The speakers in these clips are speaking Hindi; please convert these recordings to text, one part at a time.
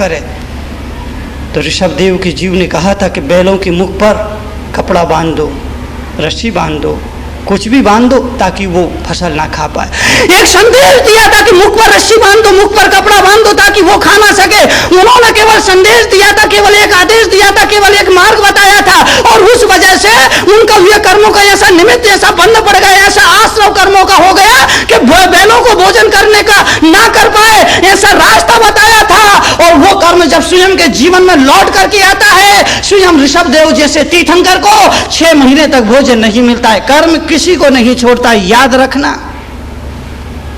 करे तो ऋषभदेव के जीव ने कहा था कि बैलों के मुख पर कपड़ा बांध दो, रस्सी बांध दो, कुछ भी बांध दो ताकि वो फसल ना खा पाए। एक संदेश दिया था कि मुख पर रस्सी बांध दो, मुख पर कपड़ा बांध दो ताकि वो खा ना सके। उन्होंने केवल संदेश दिया था, केवल एक आदेश दिया था, केवल एक मार्ग बताया था, और उस वजह से उनका हुए कर्मों का ऐसा निमित्त, ऐसा बंध पड़ गया, ऐसा आश्रव कर्मों का हो गया कि बैलों को भोजन करने का ना कर पाए। ऐसा रास्ता बताया था, और वो कर्म जब स्वयं के जीवन में लौट करके आता है, स्वयं ऋषभदेव जैसे तीर्थंकर को 6 महीने तक भोजन नहीं मिलता है। कर्म किसी को नहीं छोड़ता, याद रखना।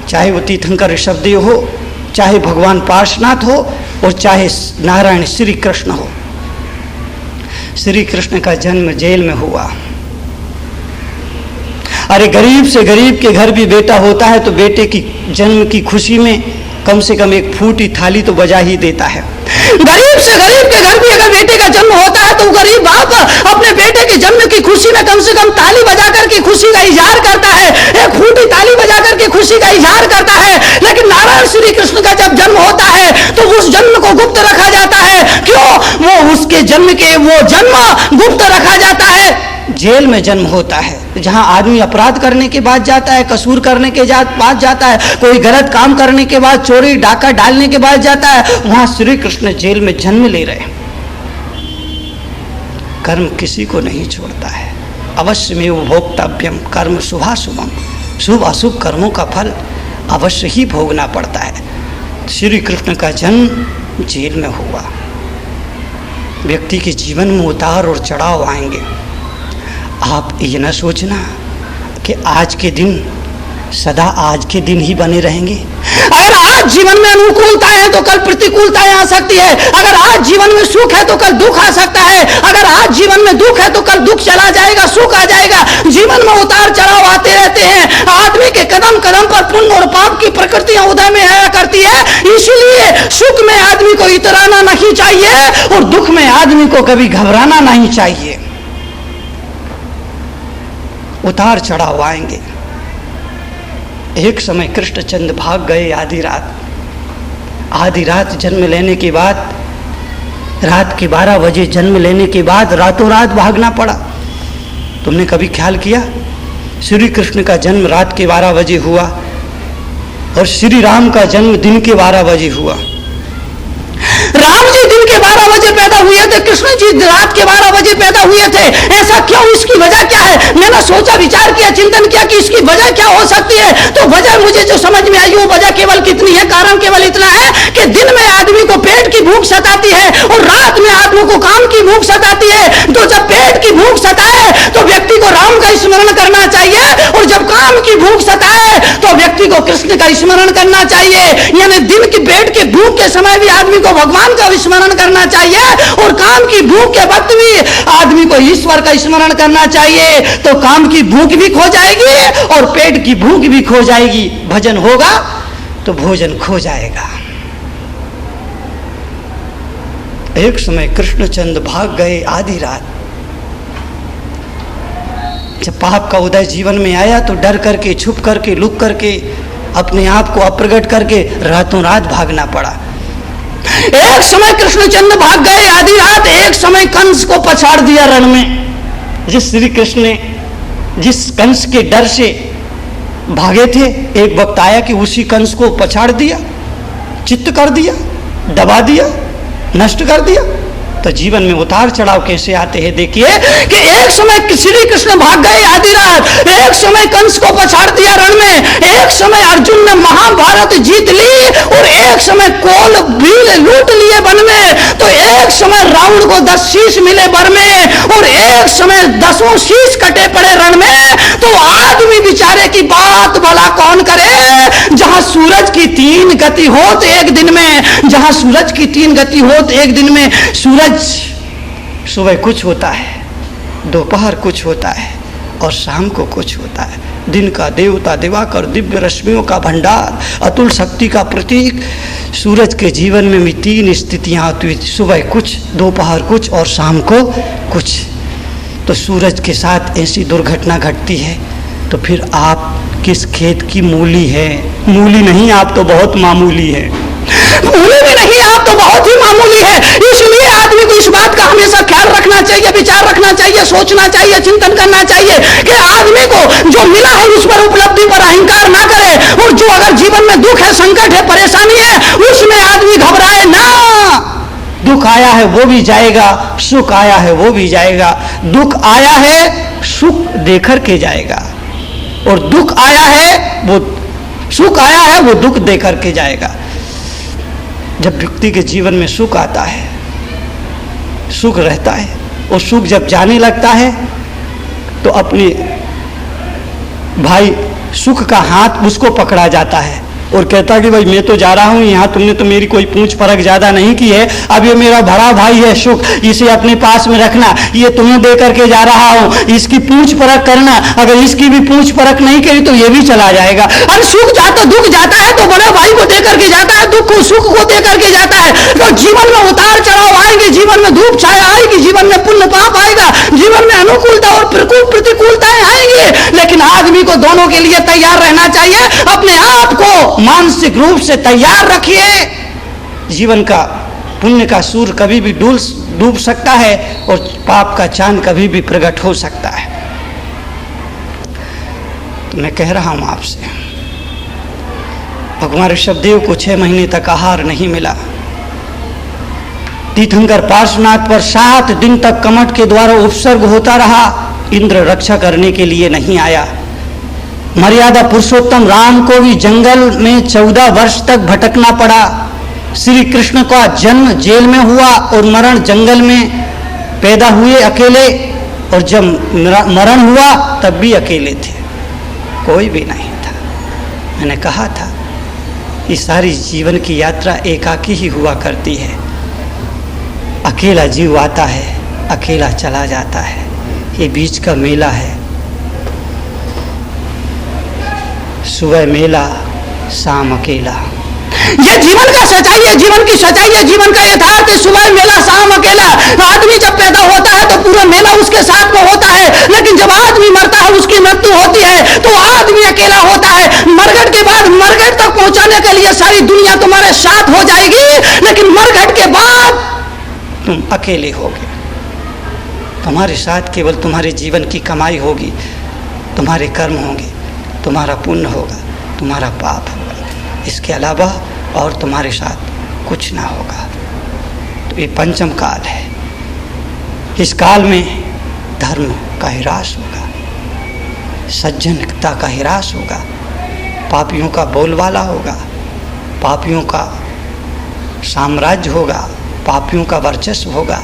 चाहे वो तीर्थंकर ऋषभदेव हो, चाहे भगवान पार्श्वनाथ हो, और चाहे नारायण श्री कृष्ण हो। श्री कृष्ण का जन्म जेल में हुआ। अरे गरीब से गरीब के घर भी बेटा होता है तो बेटे की जन्म की खुशी में कम से कम एक फूटी थाली तो बजा ही देता है। गरीब से गरीब के घर भी अगर बेटे का जन्म होता है तो गरीब बाप अपने बेटे के जन्म की खुशी में कम से कम ताली बजाकर के खुशी का इजहार करता है, एक फूटी ताली बजाकर के खुशी का इजहार करता है। लेकिन नारायण श्री कृष्ण का जब जन्म होता है तो उस जन्म को गुप्त रखा जाता है। क्यों? वो उसके जन्म के वो जन्म गुप्त रखा जाता है। जेल में जन्म होता है, जहां आदमी अपराध करने के बाद जाता है, कसूर करने के बाद जाता है, कोई गलत काम करने के बाद, चोरी डाका डालने के बाद जाता है, वहां श्री कृष्ण जेल में जन्म ले रहे हैं। कर्म किसी को नहीं छोड़ता है। अवश्य में भोक्तव्यम कर्म शुभाशुभम, शुभ अशुभ कर्मों का फल अवश्य ही भोगना पड़ता है। श्री कृष्ण का जन्म जेल में हुआ। व्यक्ति के जीवन में उतार और चढ़ाव आएंगे। आप ये ना सोचना कि आज के दिन सदा आज के दिन ही बने रहेंगे। अगर आज जीवन में अनुकूलता है तो कल प्रतिकूलताएं आ सकती है। अगर आज जीवन में सुख है तो कल दुख आ सकता है। अगर आज जीवन में दुख है तो कल दुख चला जाएगा, सुख आ जाएगा। जीवन में उतार चढ़ाव आते रहते हैं। आदमी के कदम कदम पर पुण्य और पाप की प्रकृतियां उदय में आया करती है। इसलिए सुख में आदमी को इतराना नहीं चाहिए और दुख में आदमी को कभी घबराना नहीं चाहिए। उतार चढ़ाव आएंगे। एक समय कृष्णचंद्र भाग गए आधी रात जन्म लेने के बाद, रात के 12 बजे जन्म लेने के बाद रातों रात भागना पड़ा। तुमने कभी ख्याल किया? श्री कृष्ण का जन्म रात के 12 बजे हुआ और श्री राम का जन्म दिन के 12 बजे हुआ। राम जी दिन के 12 बजे पैदा हुए थे, कृष्ण जी रात के 12 बजे पैदा हुए थे। ऐसा क्यों? इसकी वजह क्या है? मैंने सोचा, विचार किया, चिंतन किया कि इसकी वजह क्या हो सकती है। तो वजह मुझे जो समझ में आई वो वजह केवल कितनी है, कारण केवल इतना है कि दिन में आदमी को पेट की भूख सताती है और रात में आदमी को काम की भूख सताती है। तो जब पेट की भूख सताए तो व्यक्ति को राम का स्मरण करना चाहिए, और जब काम की भूख सताए तो व्यक्ति को कृष्ण का स्मरण करना चाहिए। यानी दिन की पेट की भूख के समय भी आदमी को भगवान का स्मरण करना चाहिए, और काम की भूख के वक्त भी आदमी को ईश्वर का स्मरण करना चाहिए। तो काम की भूख भी खो जाएगी और पेट की भूख भी खो जाएगी। भजन होगा तो भोजन खो जाएगा। एक समय कृष्णचंद्र भाग गए आधी रात। जब पाप का उदय जीवन में आया तो डर करके, छुप करके, लुक करके, अपने आप को अप्रगट करके रातों रात भागना पड़ा। एक समय कृष्णचंद्र भाग गए आधी रात। एक समय कंस को पछाड़ दिया रण में। जिस श्री कृष्ण ने जिस कंस के डर से भागे थे, एक वक्त आया कि उसी कंस को पछाड़ दिया, चित्त कर दिया, दबा दिया, नष्ट कर दिया। तो जीवन में उतार चढ़ाव कैसे आते हैं देखिए कि एक समय श्री कृष्ण भाग गए आधी रात, एक समय कंस को पछाड़ दिया रण में, एक समय अर्जुन ने महाभारत जीत ली, और एक समय कोल भील लूट लिए वन में, तो एक समय रावण को 10 शीश मिले बर में, और एक समय 10 शीश कटे पड़े रण में। तो आदमी बेचारे की बात भला कौन करे? जहां सूरज की 3 गति होत एक दिन में, जहां सूरज की 3 गति होत एक दिन में, सूरज सुबह कुछ होता है, दोपहर कुछ होता है, और शाम को कुछ होता है। दिन का देवता दिवाकर, दिव्य रश्मियों का भंडार, अतुल शक्ति का प्रतीक। सूरज के जीवन में भी 3 स्थितियां आती हुई, सुबह कुछ, दोपहर कुछ और शाम को कुछ। तो सूरज के साथ ऐसी दुर्घटना घटती है तो फिर आप किस खेत की मूली है? मूली नहीं, आप तो बहुत मामूली है। मूली भी नहीं, आप तो बहुत ही मामूली जरूरी है। इसलिए आदमी को इस बात का हमेशा ख्याल रखना चाहिए, विचार रखना चाहिए, सोचना चाहिए, चिंतन करना चाहिए कि आदमी को जो मिला है उस पर, उपलब्धि पर अहंकार ना करे, और जो अगर जीवन में दुख है, संकट है, परेशानी है, उसमें आदमी घबराए ना। दुख आया है वो भी जाएगा, सुख आया है वो भी जाएगा। दुख आया है सुख देकर के जाएगा, और दुख आया है वो, सुख आया है वो दुख देकर के जाएगा। जब व्यक्ति के जीवन में सुख आता है, सुख रहता है, और सुख जब जाने लगता है तो अपने भाई सुख का हाथ उसको पकड़ा जाता है और कहता कि भाई मैं तो जा रहा हूँ, यहाँ तुमने तो मेरी कोई पूछ परख ज़्यादा नहीं की है, अब ये मेरा बड़ा भाई है सुख, इसे अपने पास में रखना, ये तुम्हें दे करके जा रहा हूँ, इसकी पूछ परख करना, अगर इसकी भी पूछ परख नहीं करी तो ये भी चला जाएगा। अरे सुख जाता, दुख जाता है तो बड़े भाई को दे करके जाता है, दुख को सुख को दे करके जाता है। तो जीवन में उतार चढ़ाव आएंगे, जीवन में धूप छाया आएगी, जीवन में पुण्य पाप आएगा, जीवन में अनुकूलता और प्रतिकूलताएं आएंगी, लेकिन आदमी को दोनों के लिए तैयार रहना चाहिए। अपने आप को मानसिक रूप से तैयार रखिए। जीवन का पुण्य का सूर्य कभी भी डूब सकता है और पाप का चांद कभी भी प्रकट हो सकता है। तो मैं कह रहा हूं आपसे, भगवान ऋषभदेव को 6 महीने तक आहार नहीं मिला। तीर्थंकर पार्श्वनाथ पर 7 दिन तक कमठ के द्वारा उपसर्ग होता रहा, इंद्र रक्षा करने के लिए नहीं आया। मर्यादा पुरुषोत्तम राम को भी जंगल में 14 वर्ष तक भटकना पड़ा। श्री कृष्ण का जन्म जेल में हुआ और मरण जंगल में पैदा हुए अकेले, और जब मरण हुआ तब भी अकेले थे, कोई भी नहीं था। मैंने कहा था कि सारी जीवन की यात्रा एकाकी ही हुआ करती है। अकेला जीव आता है, अकेला चला जाता है, ये बीच का मेला है। सुबह मेला, शाम अकेला, ये जीवन का सच्चाई है, जीवन की सच्चाई है, जीवन का यथार्थ है। सुबह मेला, शाम अकेला। आदमी जब पैदा होता है तो पूरा मेला उसके साथ में होता है, लेकिन जब आदमी मरता है, उसकी मृत्यु होती है, तो आदमी अकेला होता है। मरघट के बाद, मरघट तक पहुंचाने के लिए सारी दुनिया तुम्हारे साथ हो जाएगी, लेकिन मरघट के बाद तुम अकेले होगे। तुम्हारे साथ केवल तुम्हारे जीवन की कमाई होगी, तुम्हारे कर्म होंगे, तुम्हारा पुण्य होगा, तुम्हारा पाप होगा, इसके अलावा और तुम्हारे साथ कुछ ना होगा। तो ये पंचम काल है। इस काल में धर्म का ह्रास होगा, सज्जनता का ह्रास होगा, पापियों का बोलबाला होगा, पापियों का साम्राज्य होगा, पापियों का वर्चस्व होगा।